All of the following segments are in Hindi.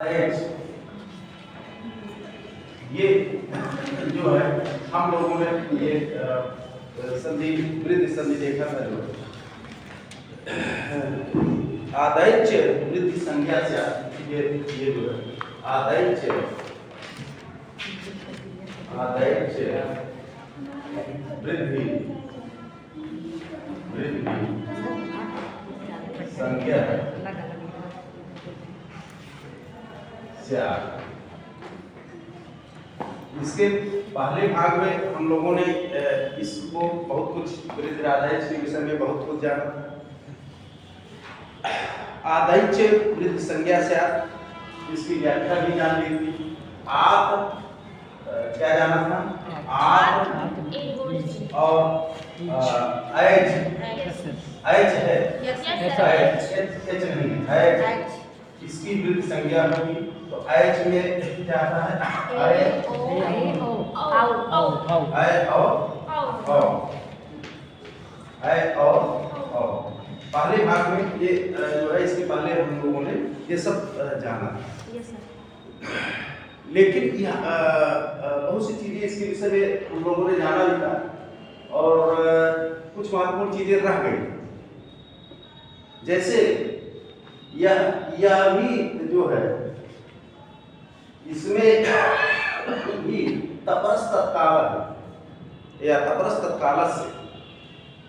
एच, ये जो है हम लोगों ने ये संधि वृद्धि संधि देखा था जो आदैच्य वृद्धि संज्ञा से ये जो है आदैच्य वृद्धि संज्ञा से इसके पहले भाग में हम लोगों ने इसको बहुत कुछ वृद्धि आदैच्य के विषय में बहुत कुछ जाना। आदैच्य वृद्धि संज्ञा से इसकी व्याख्या भी जान ली थी। आप क्या जाना था? आप और एच है एच नहीं है, इसकी वृद्धि संज्ञा होगी तो एच में क्या आता है? पहले भाग में ये जो है इसके पहले हम लोगों ने ये सब जाना था। लेकिन बहुत सी चीजें इसके विषय में हम लोगों ने जाना भी था और कुछ महत्वपूर्ण चीजें रह गई। जैसे यह भी जो है इसमें भी तपरस तत्काल या तपरस तत्काल से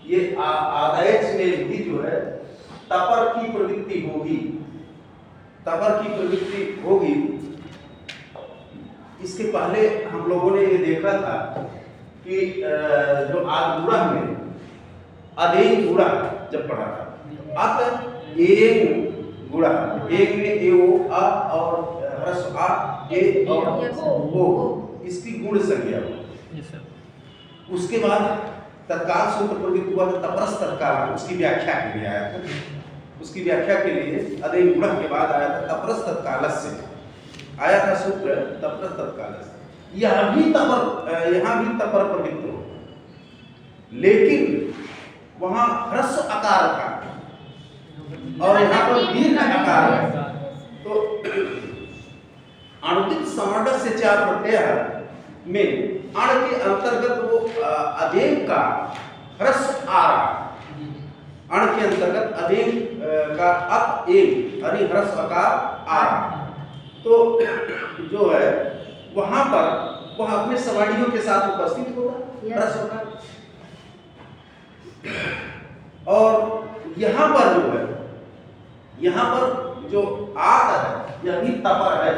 ये आदैच्य में भी जो है तपर की प्रवृत्ति होगी। इसके पहले हम लोगों ने ये देखा था कि जो आगुड़ा में अधेन गुड़ा जब पढ़ा था अत एन गुड़ा, एक में ए ओ अ और ह्रस्व आ ए और ओ, इसकी गुण संज्ञा। उसके बाद तत्काल सूत्र प्रवृत्त हुआ था तपरस तत्काल, उसकी व्याख्या के लिए आया था। उसकी व्याख्या के लिए अधेन गुड़ा के बाद आया था तपरस तत्काल से आया था सूत्र तपरस तत्काल से। यहाँ भी तपर प्रवृत्त हो, लेकिन वहां ह्रस्व आकार था और यहाँ पर दीर्घ आकार है। तो अणुदित समर्थ से चार प्रत्यय में अण के अंतर्गत वो अधेन का ह्रस्व आ रहा, अण के अंतर्गत अधेन का अत एक हरि ह्रस्व आकार आ रहा। तो जो है वहां पर वह अपने सवर्णियों के साथ उपस्थित होगा ह्रस्व आकार। और यहाँ पर जो है यहाँ पर जो आत है यह भी तपर है,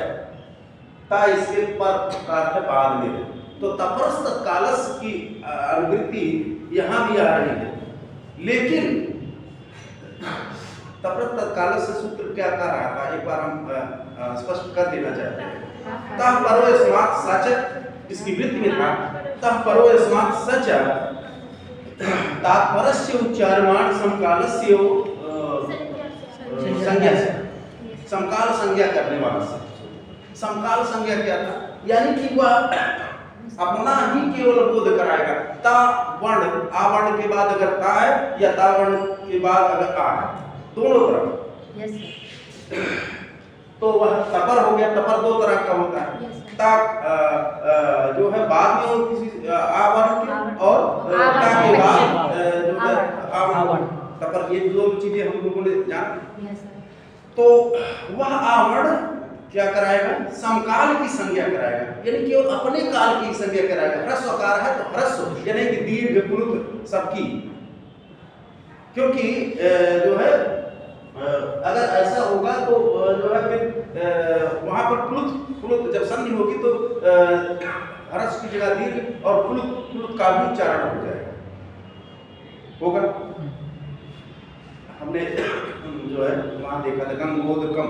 ता इसके पर प्रार्थ बाद में है। तो तपरस तत्कालस की अनुवृत्ति यहाँ भी आ रही है, लेकिन तपरस तत्कालस से सूत्र क्या कर रहा था एक बार हम स्पष्ट कर देना चाहते हैं। तह परो स्मात् सच, इसकी वृत्ति में था तह परो स्मात् सच तात्पर्य उच्चारमाण समकालस्य संज्ञा से, समकाल संज्ञा करने वाला से। समकाल संज्ञा क्या था? यानी कि वह अपना ही केवल बोध कराएगा। ता वर्ण आ वर्ण के बाद अगर ता है या ता वर्ण के बाद अगर आ है, दोनों तरफ तो वह तपर हो गया। तपर दो तरह का होता है, ता जो है बाद में किसी आ वर्ण के और ता के बाद जो है आ वर्ण तपर, ये दो चीजें हम लोगों ने जाना। तो वह आवरण क्या कराएगा? समकाल की संज्ञा कराएगा, यानी केवल अपने काल की संज्ञा कराएगा। ह्रस्व आकार है तो ह्रस्व यानी कि दीर्घ प्लुत सबकी, क्योंकि जो है अगर ऐसा होगा तो जो है फिर वहां पर प्लुत जब संधि होगी तो ह्रस्व की जगह दीर्घ और प्लुत का भी उच्चारण हो जाएगा होगा। हमने जो है वहां देखा था गंगोदकम,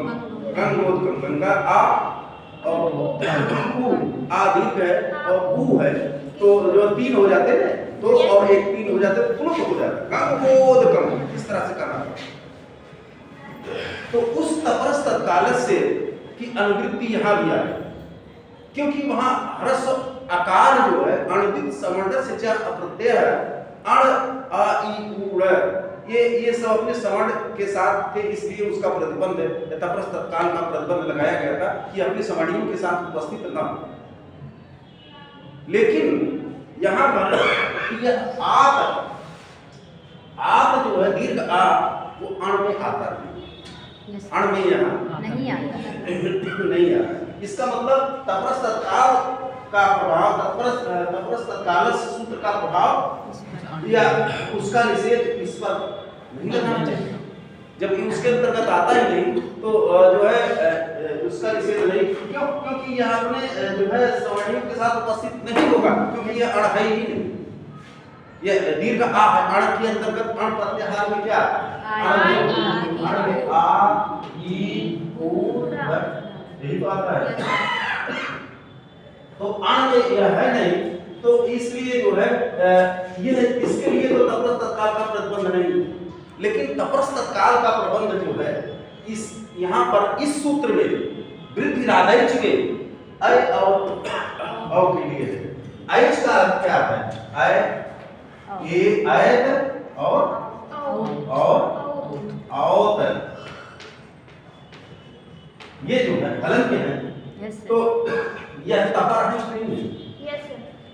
गंगा आ और ऊ, आ दीर्घ है और ऊ है, तो जो तीन हो जाते हैं दो और एक तीन हो जाते हैं, प्लुत हो जाता है गंगोदकम। इस तरह से करना। तो उस तपरस तत्काल से की अनुवृत्ति यहाँ भी आई, क्योंकि वहां ह्रस्व आकार जो है अणुदित समर्थ से चार अप्रत्यय है अण आ ई उ ये सब अपने सवर्ण के साथ थे, इसलिए उसका प्रतिबंध तपस्थ तत्काल का प्रतिबंध लगाया गया था कि अपने सवर्णियों के साथ उपस्थित न हो। लेकिन यहाँ पर यह आत जो है दीर्घ आ वो अण में आता है, अण में यहाँ नहीं आता। इसका मतलब तपस्थ तत्काल का प्रभाव, तपस्थ तत्काल सूत्र का प्रभाव या उसका निषेध इस पर नहीं लगाना चाहिए। जब उसके अंतर्गत आता ही नहीं तो जो है उसका निषेध नहीं, क्यों? क्योंकि यह अपने जो है सवर्णियों के साथ उपस्थित नहीं होगा, क्योंकि यह अण है ही नहीं। यह दीर्घ आ है, अण के अंतर्गत अण प्रत्याहार में क्या अण में आ ई उ यही तो आता है। तो अण में यह है नहीं, तो इसलिए जो है यह इसके लिए तो तपस्थ तत्काल का प्रतिबंध नहीं। लेकिन तपस्थ तत्काल का प्रबंध जो है इस यहाँ पर इस सूत्र में वृद्धि राधैच के अय और के लिए है। अयच का अर्थ क्या है? अय ये अयत और औत ये जो है हलन के हैं। तो यह तपर है नहीं,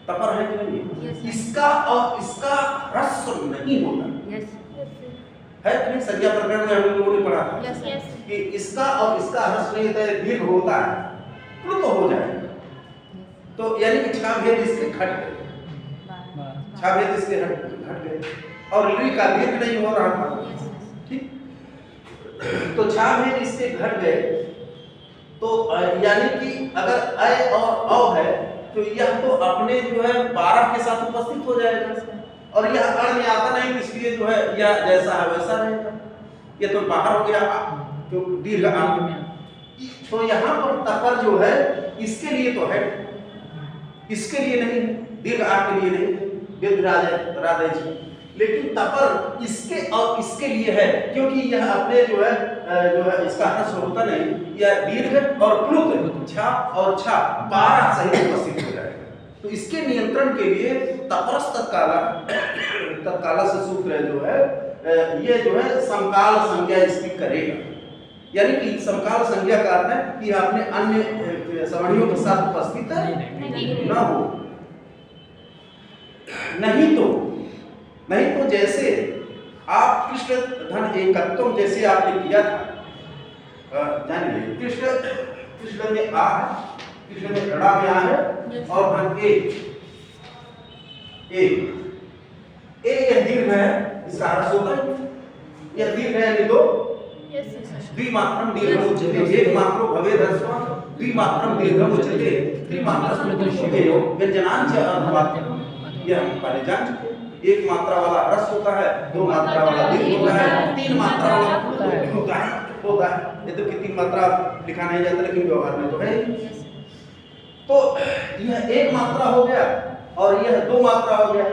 तपर है कि नहीं? इसका और इसका ह्रस्व नहीं होता है कि नहीं? संज्ञा प्रकरण में हम लोगों ने पढ़ा था कि इसका और इसका ह्रस्व नहीं होता है, दीर्घ होता है तो हो जाएगा। तो यानी कि छा भेद इसके घट गए, छा भेद इसके घट गए और ली का दीर्घ नहीं हो रहा था, ठीक? तो छा भेद इसके घट गए। तो यानी कि अगर अय और औ है तो यह तो अपने जो है 12 के साथ उपस्थित हो जाएगा, और यह अण में आता नहीं, इसलिए जो है यह जैसा है वैसा रहेगा। ये तो बाहर हो गया तो दीर्घ अण। तो यहाँ पर तपर जो है इसके लिए तो है, इसके लिए नहीं, दीर्घ आ के लिए नहीं, वृद्धि राधैच। लेकिन तपर इसके और इसके लिए है, क्योंकि यह अपने जो है इसका ह्रस्व होता नहीं, यह दीर्घ और प्लुत छा और छा 12 सहित उपस्थित हो जाएगा। तो इसके नियंत्रण के लिए तपस्थ तत्काल से सूत्र जो है ये जो है समकाल संज्ञा इसकी करेगा। यानी कि समकाल संज्ञा का अर्थ है कि आपने अन्य सवर्णियों के साथ उपस्थित न हो। नहीं तो जैसे आप कृष्ण धन एकत्वम जैसे आपने किया था, जानिए कृष्ण में आ है, कृष्ण में ऋणा में आ है और धन ए यह दीर्घ है, इसका अर्थ होता है यह दीर्घ है, यानी दो द्विमात्रम दीर्घम उच्यते, एक मात्रो भवेद् ह्रस्व द्विमात्रम दीर्घम उच्यते, त्रिमात्रम दीर्घयो व्यंजनांच अनुवाद। यह हम पहले जान चुके। एक मात्रा वाला ह्रस्व होता है, दो मात्रा वाला दीर्घ होता है, तीन मात्रा वाला होता है। ये तो कि 3 मात्रा लिखा नहीं जाता, लेकिन व्यवहार में तो है। तो यह एक मात्रा हो गया और यह 2 मात्रा हो गया,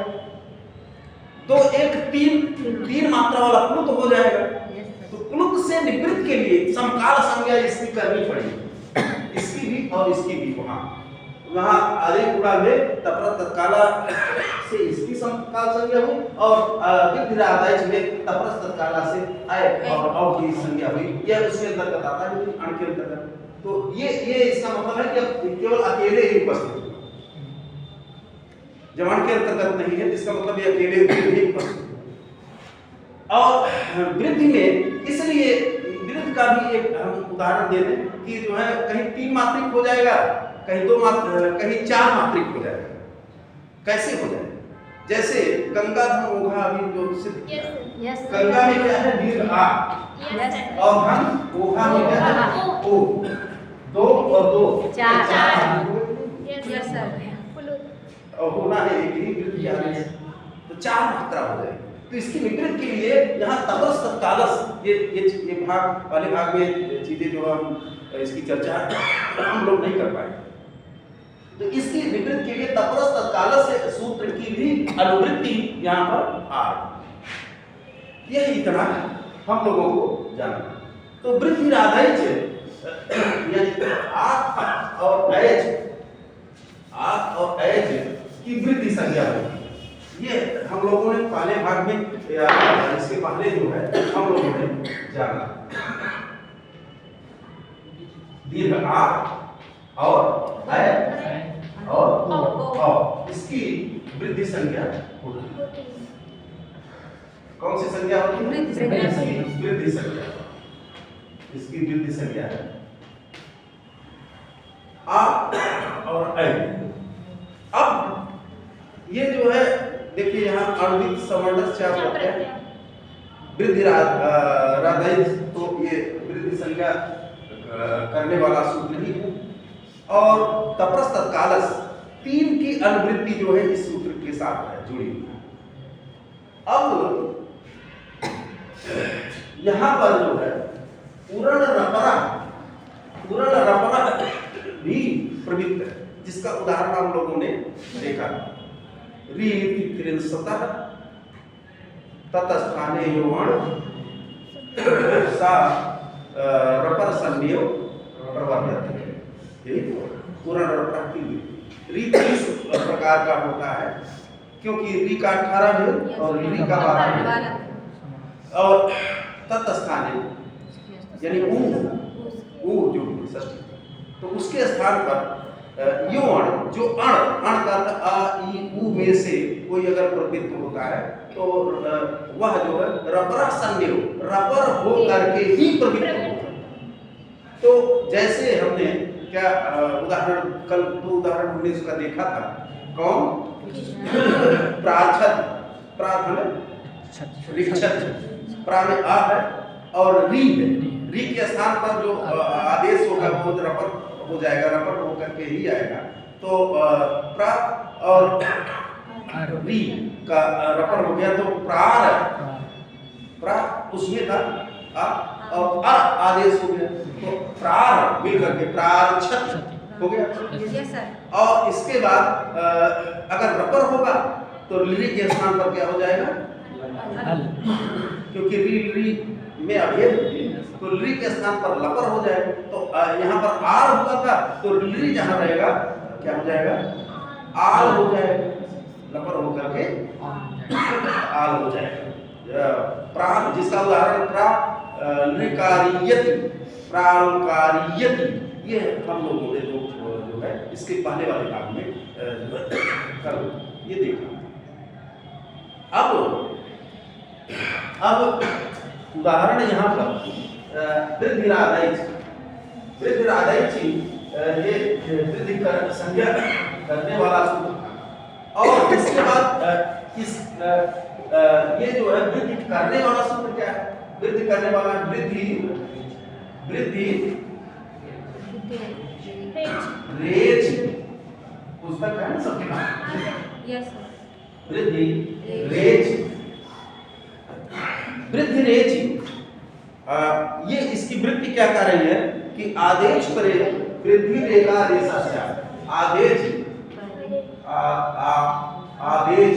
तो एक 3 मात्रा वाला प्लुत हो जाएगा। तो प्लुत से निवृत्त के लिए समकाल संज्ञा इसकी करनी पड़ेगी, इसकी भी और इसकी भी। वहाँ आदि गुणा में तपस्थ तत्काल से इसकी समकाल संज्ञा हुई और वृद्धि राधैच में तपस्थ तत्काल से अय और की संज्ञा हुई। यह उसके अंतर्गत आता है, अण के अंतर्गत। तो ये इसका मतलब है कि केवल अकेले ही उपस्थित होगा, जब अण के अंतर्गत नहीं है, इसका मतलब ये अकेले ही उपस्थित। और वृद्धि में इसलिए वृद्धि का भी एक हम उदाहरण दे दें कि जो है कहीं 3 मात्रिक हो जाएगा, कहीं 2 मात्रिक, कहीं 4 मात्रिक हो जाएगा। कैसे हो जाएगा? जैसे गंगा धन ओघा अभी जो सिद्ध किया, गंगा में क्या है? दीर्घ आ, और धन ओघा में क्या है? ओ। 2 और 2 4 और होना है एक ही वृद्धि आ रही है, तो 4 मात्रा हो जाएगी। तो इसकी विपरीत के लिए यहाँ तपस्थ तत्कालस ये भाग वाले भाग में चीजें जो हम इसकी चर्चा हम लोग नहीं कर पाए। तो इसकी विपरीत के लिए तपस्थ तत्कालस से सूत्र की भी अनुवृत्ति यहाँ पर आ रही। यही इतना हम लोगों को जानना। तो वृद्धि राधैच यानी आत और ऐज की वृद्धि संज्ञा होगी। ये हम लोगों ने पहले भाग में या इसके पहले जो है हम लोगों ने जाना दीर्घ आ और ऐ और इसकी वृद्धि संज्ञा होती है। कौन सी संज्ञा होती है? वृद्धि संज्ञा। इसकी वृद्धि संज्ञा है आ और ऐ। अब ये जो है देखिए यहाँ अणुविक समवर्णक क्या होता है? वृद्धि राधाई, तो ये वृद्धि संज्ञा करने वाला सूत्र ही है। और तपरस तत्कालस 3 की अनुवृत्ति जो है इस सूत्र के साथ है जुड़ी हुई है। अब यहाँ पर जो है पूर्ण रपरा भी प्रवृत्त है, जिसका उदाहरण हम लोगों ने देखा। रीतिकृंसतः ततस्थाने योवण सा रपर संदेव प्रवर्तते। यही तो पूर्ण रपरा की रीति इस प्रकार का होता है, क्योंकि री का 18 है और री का 12 है। और ततस्थाने यानी ऊ जो षष्ठी, तो उसके स्थान पर यो अण, जो अण का आ ई ऊ में से कोई अगर प्रवृत्त होता है तो वह जो है रपरा संदेव, रपर हो करके ही प्रवृत्त होता है। तो जैसे हमने क्या उदाहरण कल 2 उदाहरण हमने इसका देखा था। कौन? प्रार्थन, प्रार्थन प्रा में आ है और री है। री के स्थान पर जो आदेश होगा वो रपर हो जाएगा, रपर होकर के ही आएगा। तो प्रा और री का रपर हो गया, तो प्रा उसमें था आ और आदेश हो गया, तो प्रार मिल करके प्रारछत हो गया। और इसके बाद अगर रपर होगा तो ली के स्थान पर क्या हो जाएगा? क्योंकि री में अभेद, तो ली के स्थान पर लपर हो जाएगा। तो यहाँ पर आर हुआ था, तो ली जहाँ रहेगा क्या हो जाएगा? आल हो जाएगा, लपर होकर के आल हो जाएगा। प्राण, जिसका उदाहरण प्राणकारियति, ये हम लोगों ने जो है इसके पहले वाले भाग में कल ये देखा। अब उदाहरण यहाँ पर वृद्धि राधाई ये वृद्धि संज्ञा करने वाला सूत्र। और इसके बाद इस ये जो है वृद्धि करने वाला सूत्र क्या है? वृद्धि करने वाला वृद्धि रेच, पुस्तक है ना सबके पास? Yes sir. वृद्धि रेच, ये इसकी वृद्धि क्या कर रही है कि आदेश परे वृद्धि रेखा रेशा से आदेश आदेश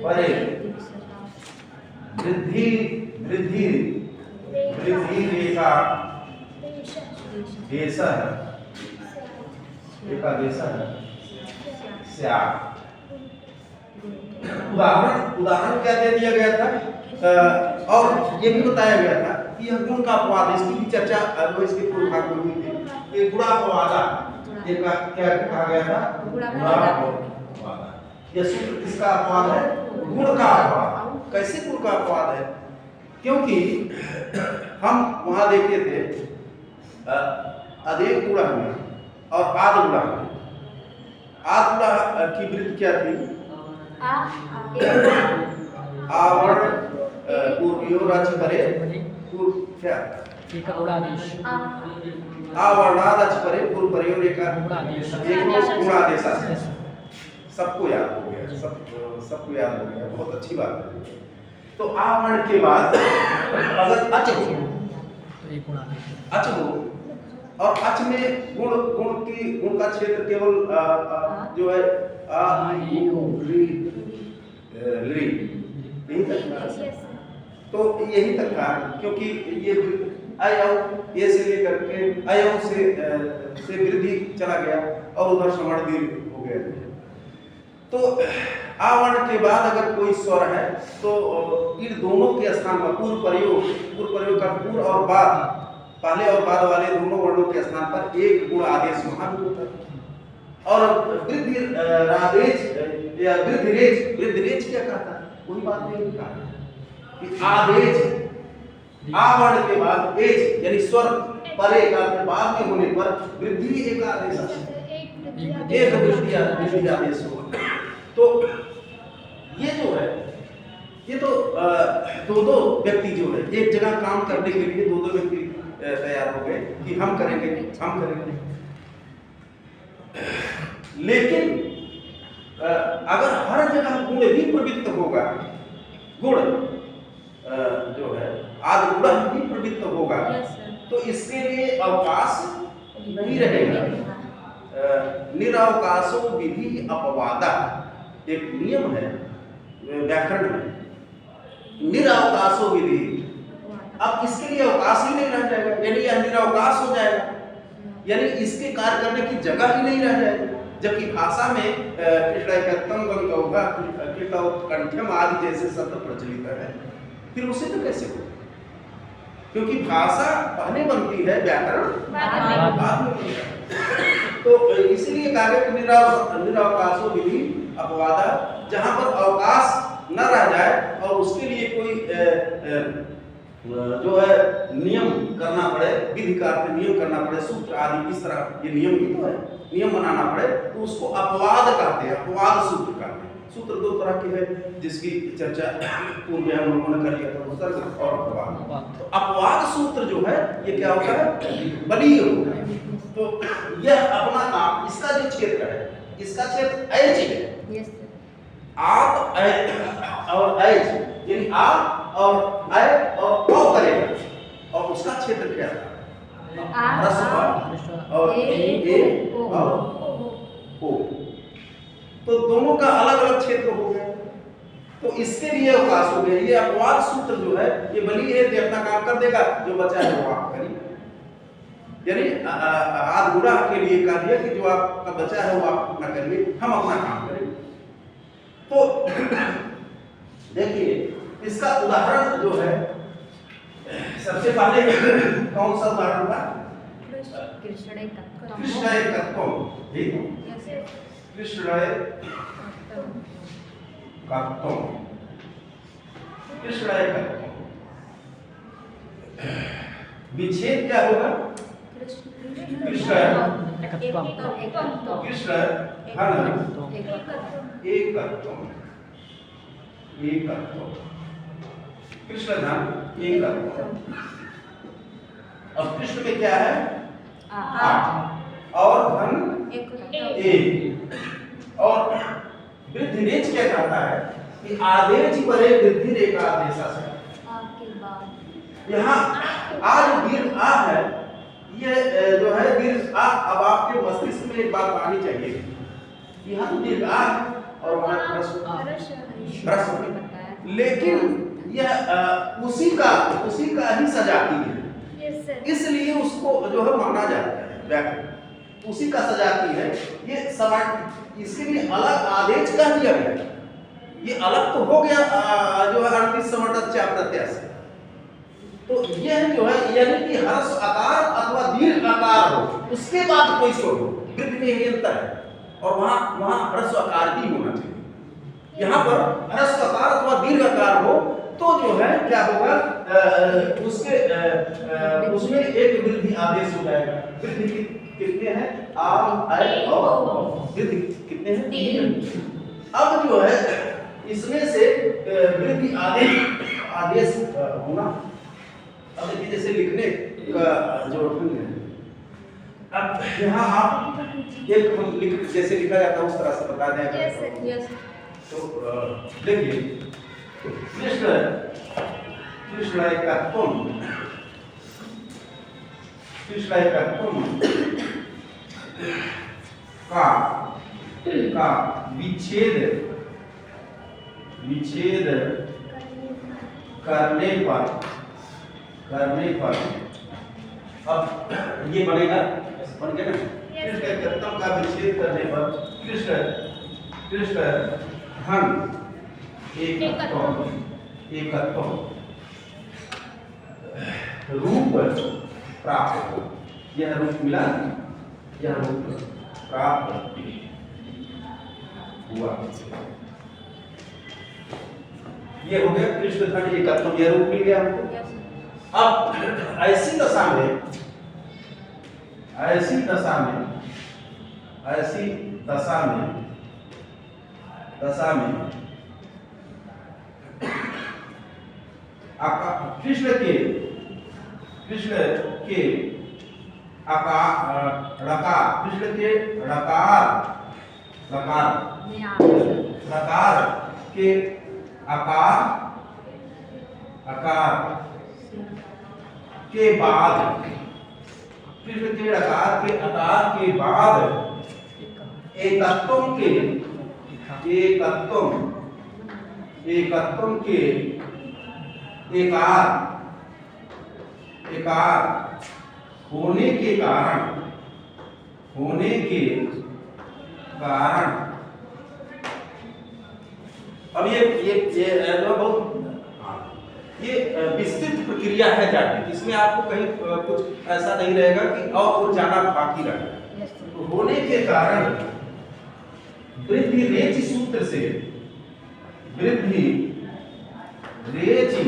परे वृद्धि रेखा देशा उदाहरण क्या दे दिया गया था? और ये भी बताया गया था कि यह गुण का अपवाद है। इसकी भी चर्चा इसके पूर्व भाग में हुई थी। ये गुणापवादा, ये क्या कहा गया था? गुणापवादा। यह सूत्र किसका अपवाद है? गुण का अपवाद। कैसे गुण का अपवाद है? क्योंकि हम वहां देखे थे अदेव गुणा में और आद गुणा में। आद गुणा की वृत्ति क्या थी? आवर्ण पूर्वयोराच परे क्या? आवर्णादच परे पूर्व परयोर एक गुणादेश। सबको याद हो गया, सबको याद हो गया, बहुत अच्छी बात है। तो आवर्ण के बाद अगर अच हो और अच में गुण का क्षेत्र केवल जो है यही तक था। तो यही तक था, क्योंकि ये अयव ए से लेकर के अयव से वृद्धि चला गया और उधर सवर्ण दीर्घ हो गया। तो आ वर्ण के बाद अगर कोई स्वर है तो इन दोनों के स्थान पर पूर्व प्रयोग का पूर्व और बाद, पहले और बाद वाले दोनों वर्णों के स्थान पर एक गुण आदेश वहां भी होता है। और वृद्धि रादेश या वृद्धिरेच क्या कहता है? वही बात नहीं कहा कि आदेश आ वर्ण के बाद एज यानी स्वर परे का बाद में होने पर वृद्धि एक आदेश एक वृद्धि आदेश होगा। तो ये जो है ये तो दो व्यक्ति जो है एक जगह काम करने के लिए दो व्यक्ति तैयार हो गए कि हम करेंगे। लेकिन अगर हर जगह गुण भी प्रवृत्त होगा, गुण जो है आदि गुण भी प्रवृत्त होगा तो इसके लिए अवकाश नहीं रहेगा। निरवकाशो विधि अपवादा एक नियम है व्याकरण में, निरवकाशो विधि। अब इसके लिए अवकाश ही नहीं रह जाएगा, यानी यह निरवकाश हो जाएगा, यानी इसके कार्य करने की जगह ही नहीं रह जाएगी। जबकि भाषा में कृष्णायकत्वम कंठ्यम आदि जैसे शब्द प्रचलित है, फिर उसे तो कैसे हो? क्योंकि भाषा पहले बनती है, व्याकरण बाद में बनता है। तो इसलिए कहा गया कि निरवकाशो विधि अपवादा, जहां पर अवकाश न रह जाए और उसके लिए कोई जो है नियम करना पड़े, विधि का अर्थ नियम करना पड़े, सूत्र आदि इस तरह ये नियम ही तो है, नियम बनाना पड़े तो उसको अपवाद कहते हैं, अपवाद सूत्र कहते हैं। सूत्र दो तरह के हैं जिसकी चर्चा पूर्व में हम लोगों ने कर लिया था, उपसर्ग और अपवाद। तो अपवाद सूत्र जो है ये क्या होता है? बलीय होता है। तो यह अपना काम, इसका जो क्षेत्र है, इसका क्षेत्र ऐच है। आप और ऐच यानी आप और ऐ और औ करेगा और उसका क्षेत्र क्या है? और ए और ओ। तो दोनों का अलग अलग क्षेत्र हो गया, तो इसके लिए अवकाश हो गया। ये अपवाद सूत्र जो है ये बलीय है, ये अपना काम कर देगा, जो बचा है वो आप करिए। यानी आद गुणा के लिए कह दिया कि जो आपका बचा है वो आप अपना करिए, हम अपना काम करेंगे। तो देखिए इसका उदाहरण जो है सबसे पहले कौन सा उदाहरण था? कृष्णायकत्वम। विच्छेद क्या होगा? कृष्ण धन एकत्व। अब कृष्ण में क्या है? और धन एक। और वृद्धिरेच क्या कहता है कि आदेश परे वृद्धिरेच आदेशा से यहाँ आज दीर्घ आ है, ये जो है दीर्घ आ। अब आपके मस्तिष्क में एक बात आनी चाहिए, यहाँ तो दीर्घ आ और वहाँ ह्रस्व, लेकिन यह उसी का ही सजाती है, इसलिए उसको जो है माना जाता है व्याकरण उसी का सजाती है। ये समान इसके लिए अलग आदेश कह दिया गया, ये अलग तो हो गया जो है अर्थी समर्थच्या प्रत्यय से। तो यह जो है यानी कि ह्रस्व आकार अथवा दीर्घ आकार हो उसके बाद कोई स्वर हो, वृद्धि में ही अंतर है और वहां ह्रस्व आकार ही होना चाहिए। यहाँ पर ह्रस्व आकार अथवा दीर्घ आकार हो तो जो है क्या होगा, उसमें एक वृद्धि आदेश हो जाएगा। वृद्धि कितने हैं? आ, ऐ और वृद्धि कितने हैं? 3। अब जो है इसमें से वृद्धि आदेश होना, अब देखिए जैसे लिखने का जो ढंग है, अब यहाँ आप एक लिख जैसे लिखा जाता है उस तरह से बता दें। तो देखिए कृष्णायकत्वम का विच्छेद करने करने पर अब ये बनेगा, ऐसे बन गया ना। कृष्ण एकत्वम का विच्छेद करने पर कृष्ण धन एकत्वम रूप प्राप्त हो। यह रूप मिला, यह रूप प्राप्त हुआ। ये हो गया कृष्ण धन एकत्वम, यह रूप मिल गया हमको। अब ऐसी दशा में कृष्ण के लकार के आकार के बाद, कृष्ण के लकार के आकार के बाद एकत्वम के एकार होने के कारण अब ये बहुत विस्तृत प्रक्रिया है जाति। इसमें आपको कहीं कुछ ऐसा नहीं रहेगा कि और वो जाना बाकी रहेगा। तो होने के कारण वृद्धि रेचि सूत्र से वृद्धि रेचि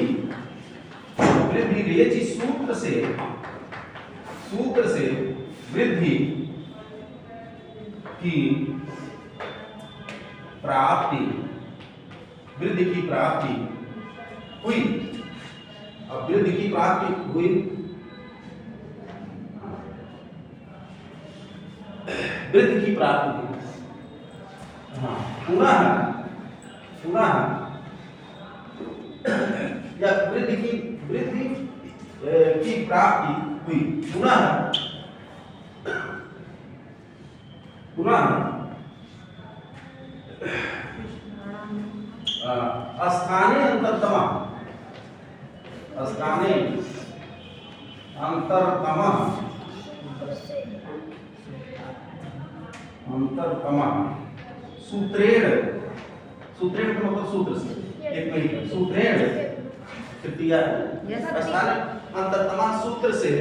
सूत्र से वृद्धि की प्राप्ति हुई। अब वृद्धि की प्राप्ति हुई, वृद्धि की प्राप्ति हुई। हाँ, पुनः या वृद्धि की प्राप्ति हुई। पुनः स्थानीय अंतरतम सूत्रेण का मतलब सूत्र से, एक मिनट, सूत्रेण तृतीया स्थानीय अंतरतम सूत्र से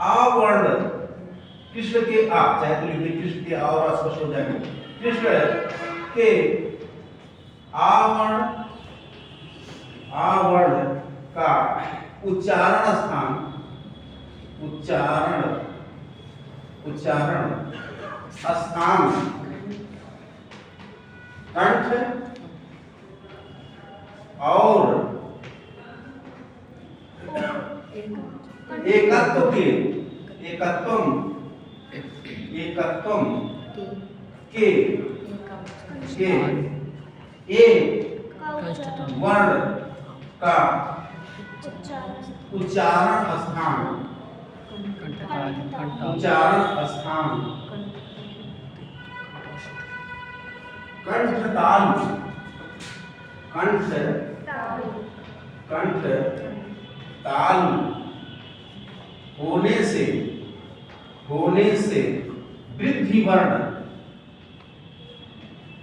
आवर्ण कृष्ण के चाहे तो लिखिए कृष्ण के और स्पष्ट हो जाएगा। कृष्ण के आवर्ण का उच्चारण स्थान कंठ और एकत्वम के एक वर्ण का उच्चारण स्थान कंठ ताल होने से वृद्धि वर्ण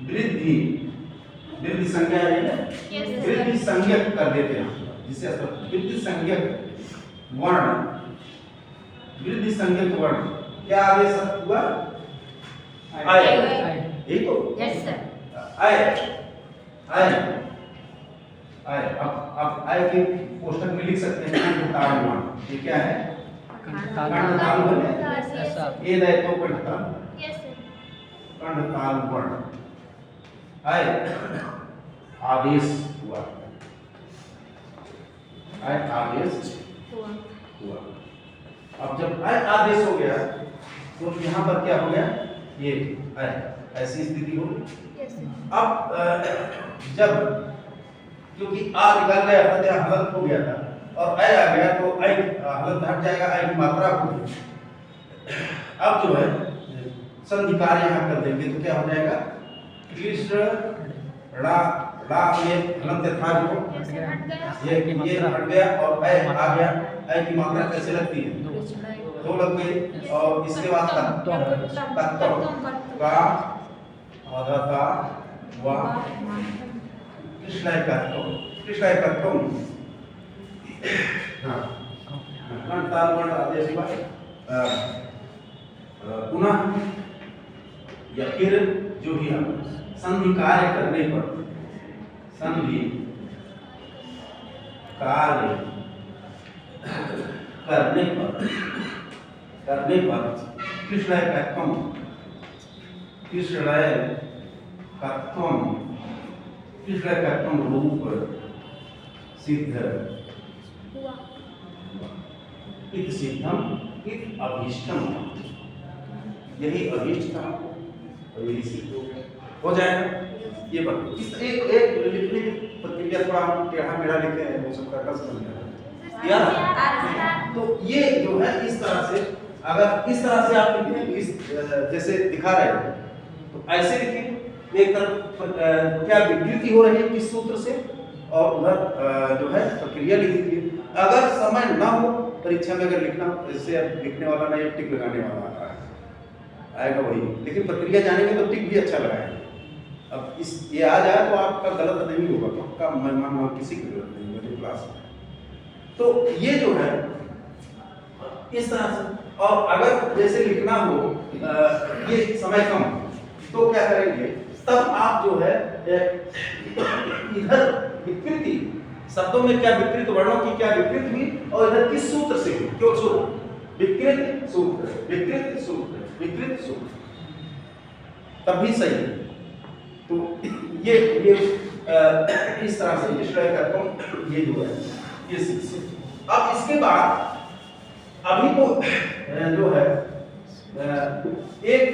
वृद्धि संज्ञा है, वृद्धि संज्ञक कर देते हैं जिसे वृद्धि संज्ञक वर्ण क्या आदेश हुआ? आय। यही तो यस सर। आय अब आय के कोष्ठक में लिख सकते हैं कंठताल वर्ण। ये क्या है? कंठताल वर्ण। ये दे तो कंठताल, यस सर। कंठताल वर्ण आय आदेश हुआ। आय आदेश हुआ। अब जब आय आदेश हो गया तो यहाँ पर क्या हो गया? ये आय, ऐसी स्थिति हो गई। अब जब क्योंकि आ निकल गया था, यहाँ हलंत हो गया था और आय आ गया तो आय हलंत हट जाएगा, आय की मात्रा होगी। अब जो है संधि कार्य यहाँ कर देंगे तो क्या हो जाएगा? कृष्ण ला ये हलंत था जो ये हट गया और ऐ आ गया। ऐ की मात्रा कैसे लगती है? दो लग गई। और इसके बाद तत्व का आधा था वा कृष्णाय तत्व हाँ ताल वर्ण आदेश पर पुनः या फिर जो भी हम संधि कार्य करने पर कृष्णाय कत्वम रूप सिद्ध इत सिद्धम इत अभीष्टम। यही अभीष्ट था और यही सिद्ध हो जाएगा। ये बात इस एक लिखने की प्रक्रिया थोड़ा हम टेढ़ा मेढ़ा लिखते हैं, वो सब करना समझ में आया। तो ये जो है इस तरह से, अगर इस तरह से आप लिखें इस जैसे दिखा रहे हैं तो ऐसे लिखें। एक तरफ क्या विकृति हो रही है किस सूत्र से, और उधर जो है प्रक्रिया लिख दीजिए। अगर समय ना हो परीक्षा में अगर लिखना, जैसे लिखने वाला नहीं टिक लगाने वाला आएगा वही, लेकिन प्रक्रिया जानेंगे तो टिक भी अच्छा लगाएंगे। अब इस ये आ जाए तो आपका गलत नहीं होगा, पक्का मेहमान किसी की जरूरत नहीं मेरे क्लास में। तो ये जो है इस तरह से, और अगर जैसे लिखना हो ये समय कम तो क्या करेंगे, तब आप जो है इधर विकृति शब्दों में क्या विकृत वर्णों की क्या विकृत हुई और इधर किस सूत्र से हुई, क्यों सूत्र विकृत सूत्र तब भी सही है। तो ये इस तरह से विश्लेषण करता हूं, ये जो है ये शिक्षित। अब इसके बाद अभी तो जो है एक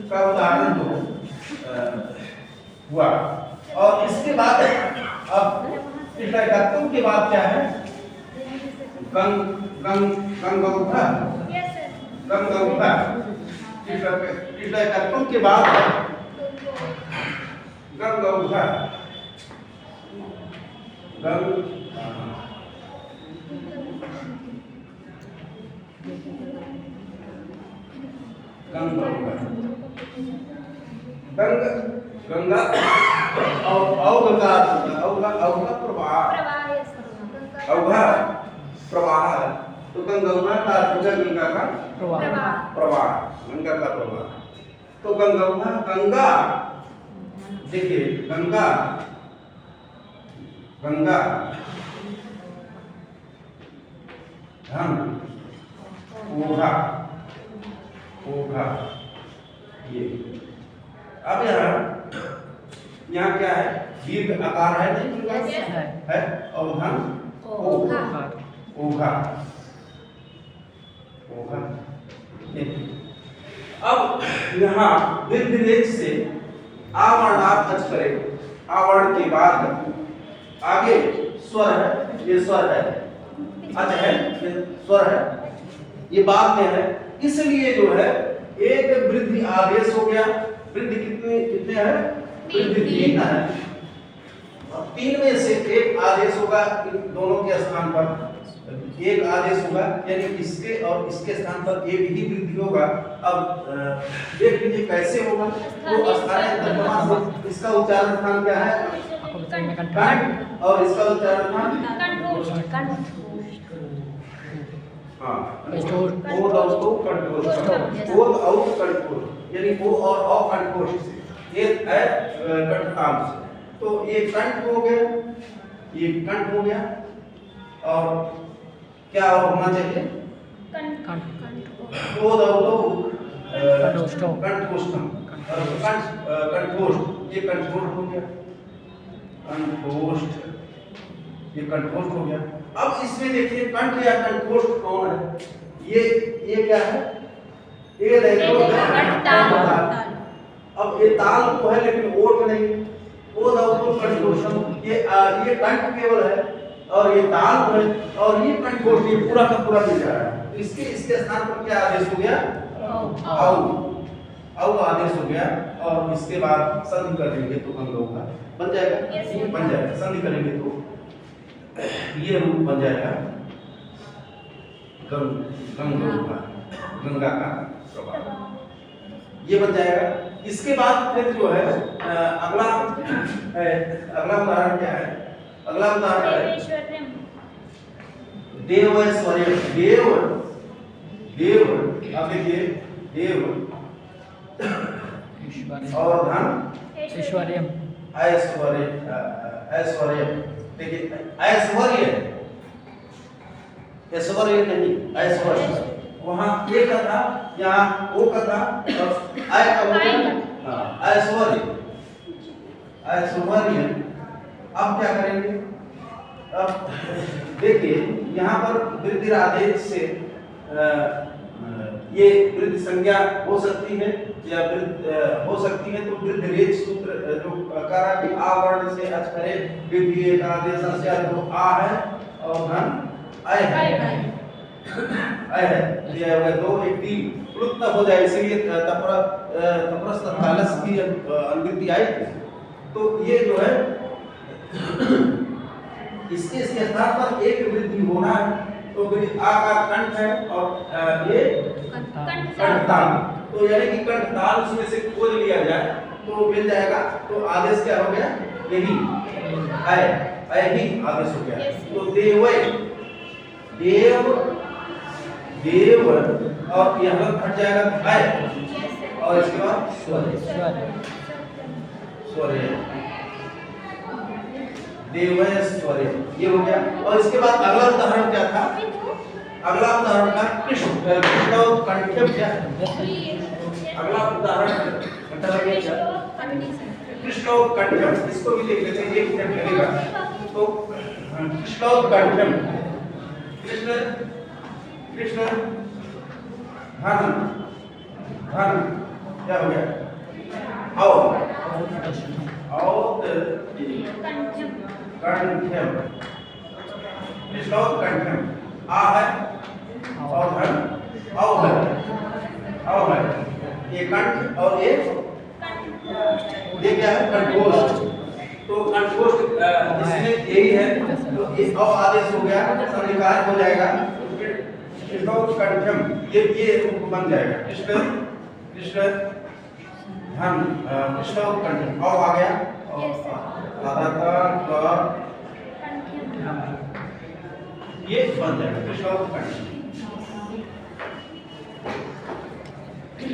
का उदाहरण जो हुआ, और इसके बाद अब विश्लेषण के बाद क्या है, गंगौघा विश्लेषण के बाद गंगौघा गंगा और औघ का प्रवाह, तो गंगौघा का गंगा का प्रवाह, गंगा का प्रवाह। तो गंगा देखिए गंगा धन ओघा ये। अब यहाँ क्या है, दीर्घ आकार है नहीं है, और धन ओघा। अब यहाँ वृद्धि रेख से आवर्ण आप टच करें, आवर्ण के बाद आगे स्वर है, ये स्वर है, अच्छा है ये स्वर है, ये बाद में है, इसलिए जो है एक वृद्धि आदेश हो गया। वृद्धि कितने है, वृद्धि 3 है, और 3 में से एक आदेश होगा इन दोनों के स्थान पर, एक आदेश होगा, यानी इसके और इसके स्थान पर एक ही वृद्धि होगा। अब देख लीजिए कैसे होगा, तो स्थानीय तर्जमा से इसका उच्चारण स्थान क्या है, कंठ, और इसका उच्चारण स्थान हाँ यानी ओ और अ कंठोष से, एक है कंठताल से। तो ये कंठ हो गया, ये कंठ हो गया, और क्या और होना चाहिए, कंठोष्ठम, कंठोष्ठ, ये कंठोष्ठ हो गया, कंठोष्ठ, ये कंठोष्ठ हो गया। अब इसमें देखिए कंठ या कंठोष्ठ कौन है, ये क्या है, ये देखो अब ये ताल तो है लेकिन ओठ नहीं, ओ कंठोष्ठम, ये कंठ केवल है और ये ताल है, और ये कंठोष्ठ ये पूरा का पूरा मिल जा रहा है। इसके स्थान पर क्या आदेश हो गया, औ। औ आदेश हो गया और इसके बाद संधि कर देंगे तो अंग होगा, बन जाएगा। बन जाएगा, संधि करेंगे तो ये रूप बन जाएगा गंग होगा, गंगा का प्रवाह, ये बन जाएगा। इसके बाद फिर जो है अगला उदाहरण क्या है? अगला उदाहरण है देवैश्वर्य। देव अब देखिए देव और धन ऐश्वर्यम। ऐश्वर्य देखिए ऐश्वर्य ऐश्वर्य नहीं ऐश्वर्य, वहाँ ये का था यहाँ वो का था और आय का होगा ऐश्वर्य। ऐश्वर्य अब क्या करेंगे? अब देखिए यहाँ पर वृद्धि आदेश से ये वृद्धि संज्ञा हो सकती है या हो सकती है तो वृद्धि रेच सूत्र जो करा कि आ वर्ण से अक्षरे वृद्धि एक आदेश से तो आ है और धन आय है। आय है ये हो गया 2 1 3 प्लुत हो जाए, इसलिए तपरस तालस की अनुवृत्ति आई। तो ये जो है इसके स्थान पर एक वृद्धि होना है तो आ का कंठ है और ये कंठताल, तो यानी कि कंठताल उसमें से खोज लिया जाए तो मिल जाएगा। तो आदेश क्या हो गया? यही आय ही आदेश हो गया। तो देव और यहाँ हट जाएगा आय और इसके बाद स्वर्य देवैश्वर्य ये हो गया। और इसके बाद अगला उदाहरण क्या था? अगला उदाहरण था कृष्णोत्कंठ्यम। क्या अगला उदाहरण कृष्णोत्कंठ्यम, इसको भी देख लेते हैं, 1 मिनट लगेगा। तो कृष्णोत्कंठ्यम कृष्ण धन क्या हो गया? कंठ्यम कृष्णोत्कंठ्यम आ है और धन औ है ये कंठ और ये क्या है? कंठोष्ठ। तो कंठोष्ठ इसमें यही है तो इस औ आदेश हो गया, संधिकार हो जाएगा। कृष्णोत्कंठ्यम ये रूप बन जाएगा कृष्ण धन कृष्णोत्कंठ्यम औ आ गया और ये बन जाएगा कृष्णोत्कंठ्यम।